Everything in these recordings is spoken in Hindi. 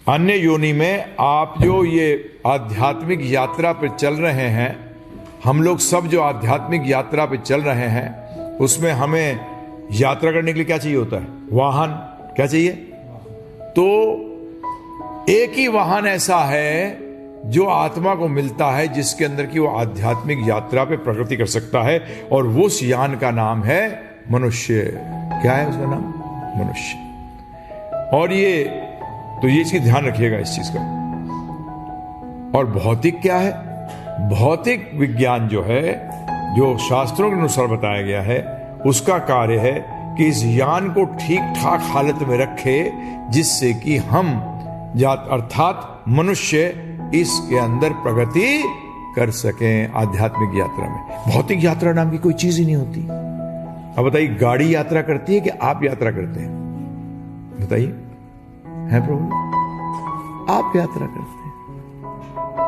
अन्य योनि में आप जो ये आध्यात्मिक यात्रा पे चल रहे हैं, हम लोग सब जो आध्यात्मिक यात्रा पे चल रहे हैं, उसमें हमें यात्रा करने के लिए क्या चाहिए होता है? वाहन। क्या चाहिए? तो एक ही वाहन ऐसा है जो आत्मा को मिलता है, जिसके अंदर की वो आध्यात्मिक यात्रा पे प्रगति कर सकता है, और वो उस यान का नाम है मनुष्य। क्या है उसका नाम? मनुष्य। और ये तो ये इसकी ध्यान रखिएगा इस चीज का। और भौतिक क्या है? भौतिक विज्ञान जो है, जो शास्त्रों के अनुसार बताया गया है, उसका कार्य है कि इस यान को ठीक ठाक हालत में रखे, जिससे कि हम अर्थात मनुष्य इसके अंदर प्रगति कर सकें आध्यात्मिक यात्रा में। भौतिक यात्रा नाम की कोई चीज ही नहीं होती। अब बताइए, गाड़ी यात्रा करती है कि आप यात्रा करते हैं? बताइए, है प्रभु? आप यात्रा करते हैं,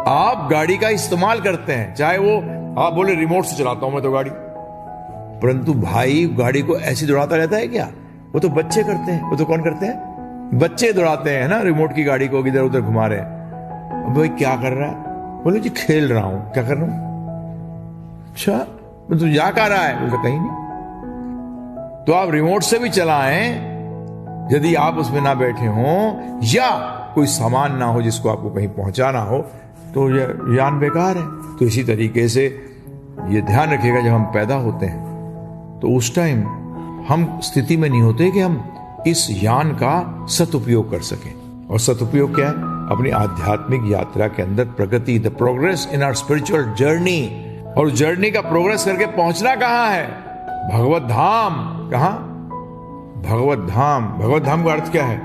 आप गाड़ी का इस्तेमाल करते हैं। चाहे वो आप बोले रिमोट से चलाता हूं मैं तो गाड़ी, परंतु भाई गाड़ी को ऐसे दौड़ाता रहता है क्या? वो तो बच्चे करते हैं। वो तो कौन करते हैं? बच्चे दौड़ाते हैं ना, रिमोट की गाड़ी को इधर उधर घुमा रहे हैं। अब भाई क्या कर रहा है? बोले जी खेल रहा हूं। क्या कर रहा हूं? अच्छा, तो जा कहाँ रहा है? बोलते कहीं नहीं। तो आप रिमोट से भी चलाएं, यदि आप उसमें ना बैठे हों या कोई सामान ना हो जिसको आपको कहीं पहुंचाना हो, तो यह यान बेकार है। तो इसी तरीके से ये ध्यान रखिएगा, जब हम पैदा होते हैं तो उस टाइम हम स्थिति में नहीं होते कि हम इस यान का सदुपयोग कर सकें। और सदुपयोग क्या है? अपनी आध्यात्मिक यात्रा के अंदर प्रगति, the progress in our spiritual journey. और जर्नी का प्रोग्रेस करके पहुंचना कहां है? भगवत धाम। कहां? भगवत धाम। भगवत धाम का अर्थ क्या है?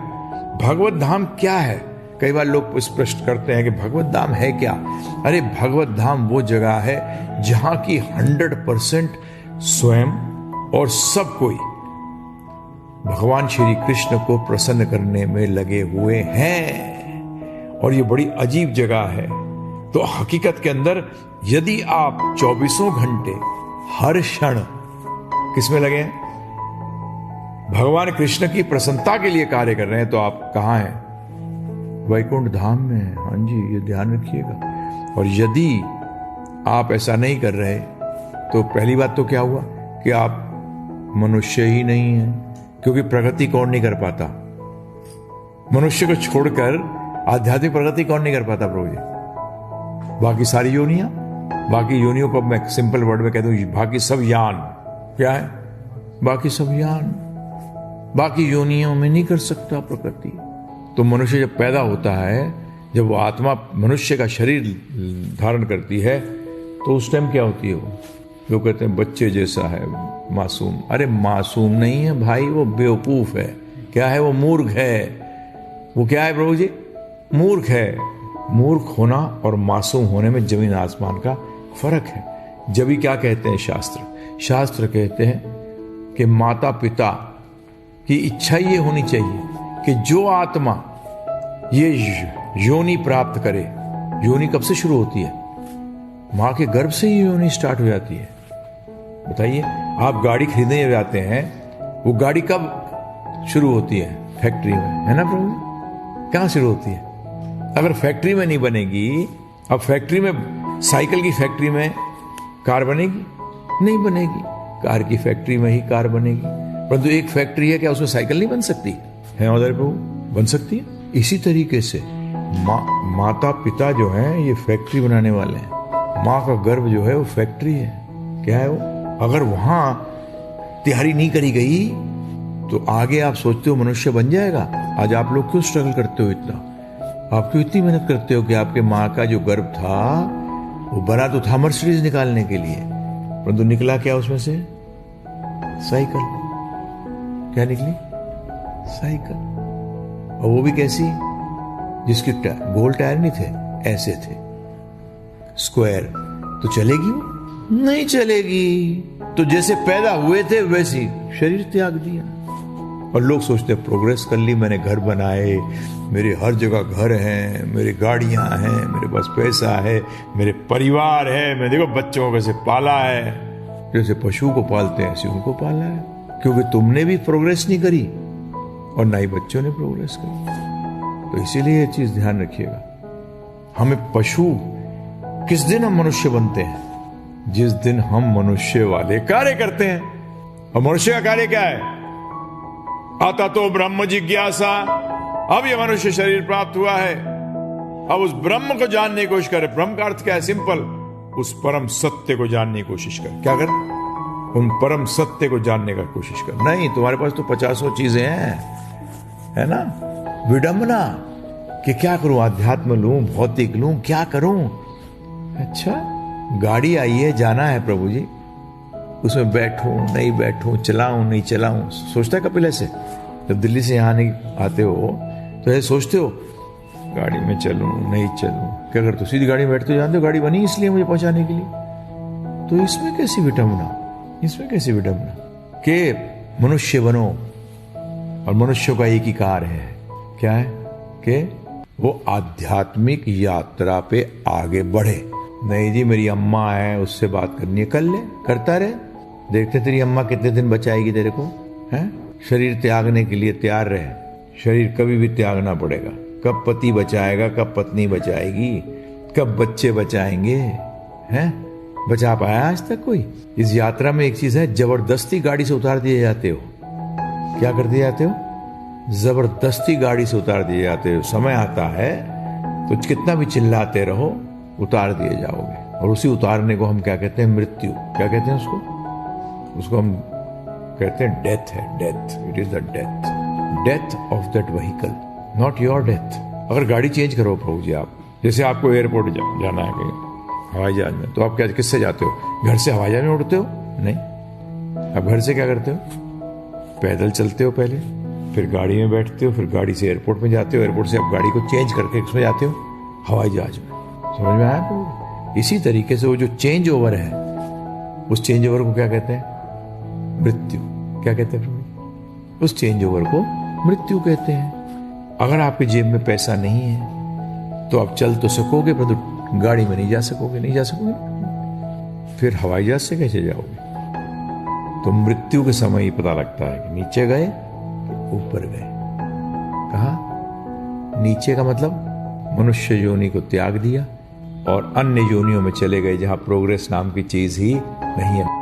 भगवत धाम क्या है? कई बार लोग इस प्रश्न करते हैं कि भगवत धाम है क्या? अरे भगवत धाम वो जगह है जहां की 100% स्वयं और सब कोई भगवान श्री कृष्ण को प्रसन्न करने में लगे हुए हैं। और ये बड़ी अजीब जगह है। तो हकीकत के अंदर यदि आप 24 घंटे हर क्षण किसमें लगे हैं? भगवान कृष्ण की प्रसन्नता के लिए कार्य कर रहे हैं, तो आप कहां हैं? वैकुंठ धाम में है। हाँ जी, ये ध्यान रखिएगा। और यदि आप ऐसा नहीं कर रहे, तो पहली बात तो क्या हुआ कि आप मनुष्य ही नहीं हैं, क्योंकि प्रगति कौन नहीं कर पाता? मनुष्य को छोड़कर आध्यात्मिक प्रगति कौन नहीं कर पाता प्रभु जी? बाकी सारी योनियां, बाकी योनियों को मैं सिंपल वर्ड में कह दूं, बाकी सब यान। क्या है? बाकी सब यान, बाकी योनियों में नहीं कर सकता प्रगति। तो मनुष्य जब पैदा होता है, जब वो आत्मा मनुष्य का शरीर धारण करती है, तो उस टाइम क्या होती है? वो लोग कहते हैं बच्चे जैसा है, मासूम। अरे मासूम नहीं है भाई, वो बेवकूफ है। क्या है? वो मूर्ख है। वो क्या है प्रभु जी? मूर्ख है। मूर्ख होना और मासूम होने में जमीन आसमान का फर्क है। जब ही क्या कहते हैं शास्त्र? शास्त्र कहते हैं कि माता पिता की इच्छा ये होनी चाहिए कि जो आत्मा ये योनि प्राप्त करे। योनि कब से शुरू होती है? मां के गर्भ से ही योनि स्टार्ट हो जाती है। बताइए, आप गाड़ी खरीदने जाते हैं, वो गाड़ी कब शुरू होती है? फैक्ट्री में, है ना प्रभु? कहां शुरू होती है? अगर फैक्ट्री में नहीं बनेगी, अब फैक्ट्री में, साइकिल की फैक्ट्री में कार बनेगी? नहीं बनेगी। कार की फैक्ट्री में ही कार बनेगी। परंतु एक फैक्ट्री है, क्या उसमें साइकिल नहीं बन सकती है? उधर प्रभु बन सकती है। इसी तरीके से माता पिता जो हैं, ये फैक्ट्री बनाने वाले हैं। माँ का गर्भ जो है वो फैक्ट्री है। क्या है वो? अगर वहां तैयारी नहीं करी गई, तो आगे आप सोचते हो मनुष्य बन जाएगा? आज आप लोग क्यों स्ट्रगल करते हो इतना? आप क्यों इतनी मेहनत करते हो कि आपके माँ का जो गर्भ था, वो बना तो था मर्सिडीज निकालने के लिए, परंतु निकला क्या उसमें से? साइकिल। क्या निकली? साइकिल। और वो भी कैसी? जिसके गोल टायर नहीं थे, ऐसे थे, स्क्वायर। तो चलेगी वो? नहीं चलेगी। तो जैसे पैदा हुए थे वैसी शरीर त्याग दिया। और लोग सोचते हैं प्रोग्रेस कर ली, मैंने घर बनाए, मेरे हर जगह घर हैं, मेरी गाड़ियां हैं, मेरे पास पैसा है, मेरे परिवार है, मैं देखो बच्चों को कैसे पाला है। जैसे पशु को पालते हैं ऐसे उनको पाला है, क्योंकि तुमने भी प्रोग्रेस नहीं करी और ना ही बच्चों ने प्रोग्रेस करी। तो इसीलिए ये चीज ध्यान रखिएगा। हमें पशु किस दिन हम मनुष्य बनते हैं? जिस दिन हम मनुष्य वाले कार्य करते हैं। और मनुष्य का कार्य क्या है? आता तो ब्रह्म जिज्ञासा। अब ये मनुष्य शरीर प्राप्त हुआ है, अब उस ब्रह्म को जानने की कोशिश करे। ब्रह्म का अर्थ क्या है? सिंपल, उस परम सत्य को जानने की कोशिश कर। क्या कर? उन परम सत्य को जानने का कोशिश कर। नहीं, तुम्हारे पास तो 50 चीजें हैं, है ना? विडंबना कि क्या करूं, अध्यात्म लूं, भौतिक लूं, क्या करूं? अच्छा, गाड़ी आई है, जाना है प्रभु जी, उसमें बैठूं नहीं बैठूं, चलाऊं नहीं चलाऊं, सोचता है कपिल ऐसे? जब दिल्ली से यहां नहीं आते हो तो ऐसे सोचते हो, गाड़ी में चलूं नहीं चलूं? क्या करते हो? सीधी गाड़ी में बैठते हो, जानते हो गाड़ी बनी इसलिए मुझे पहुंचाने के लिए। तो इसमें कैसी विडंबना, इसमें कैसी विडंबना कि मनुष्य बनो। और मनुष्य का एक ही कार्य है, क्या है? कि वो आध्यात्मिक यात्रा पे आगे बढ़े। नहीं जी, मेरी अम्मा है, उससे बात करनी है, कर ले, करता रहे। देखते तेरी अम्मा कितने दिन बचाएगी तेरे को, है? शरीर त्यागने के लिए तैयार रहे। शरीर कभी भी त्यागना पड़ेगा। कब पति बचाएगा, कब पत्नी बचाएगी, कब बच्चे बचाएंगे, हैं? बचा पाया आज तक कोई? इस यात्रा में एक चीज है, जबरदस्ती गाड़ी से उतार दिए जाते हो। क्या कर दिए जाते हो? जबरदस्ती गाड़ी से उतार दिए जाते हो। समय आता है तो कितना भी चिल्लाते रहो, उतार दिए जाओगे। और उसी उतारने को हम क्या कहते हैं? मृत्यु। क्या कहते हैं उसको? उसको हम कहते हैं डेथ है, death. It is the death of that vehicle, not your death. अगर गाड़ी चेंज करो प्रभु जी, आप जैसे आपको एयरपोर्ट जाना है कहीं हवाई जहाज में, तो आप क्या किससे जाते हो? घर से हवाई जहाज में उड़ते हो? नहीं, आप घर से क्या करते हो? पैदल चलते हो पहले, फिर गाड़ी में बैठते हो, फिर गाड़ी से एयरपोर्ट में जाते हो, एयरपोर्ट से आप गाड़ी को चेंज करके उसमें जाते हो हवाई जहाज में। समझ में आया प्रभु? इसी तरीके से वो जो चेंज ओवर है, उस चेंज ओवर को क्या कहते हैं? मृत्यु। क्या कहते हैं प्रभु? उस चेंज ओवर को मृत्यु कहते हैं। अगर आपके जेब में पैसा नहीं है तो आप चल तो सकोगे, परंतु गाड़ी में नहीं जा सकोगे, नहीं जा सकोगे। फिर हवाई जहाज से कैसे जाओगे? तो मृत्यु के समय ही पता लगता है कि नीचे गए कि ऊपर गए। कहा? नीचे का मतलब मनुष्य योनि को त्याग दिया और अन्य योनियों में चले गए, जहां प्रोग्रेस नाम की चीज ही नहीं है।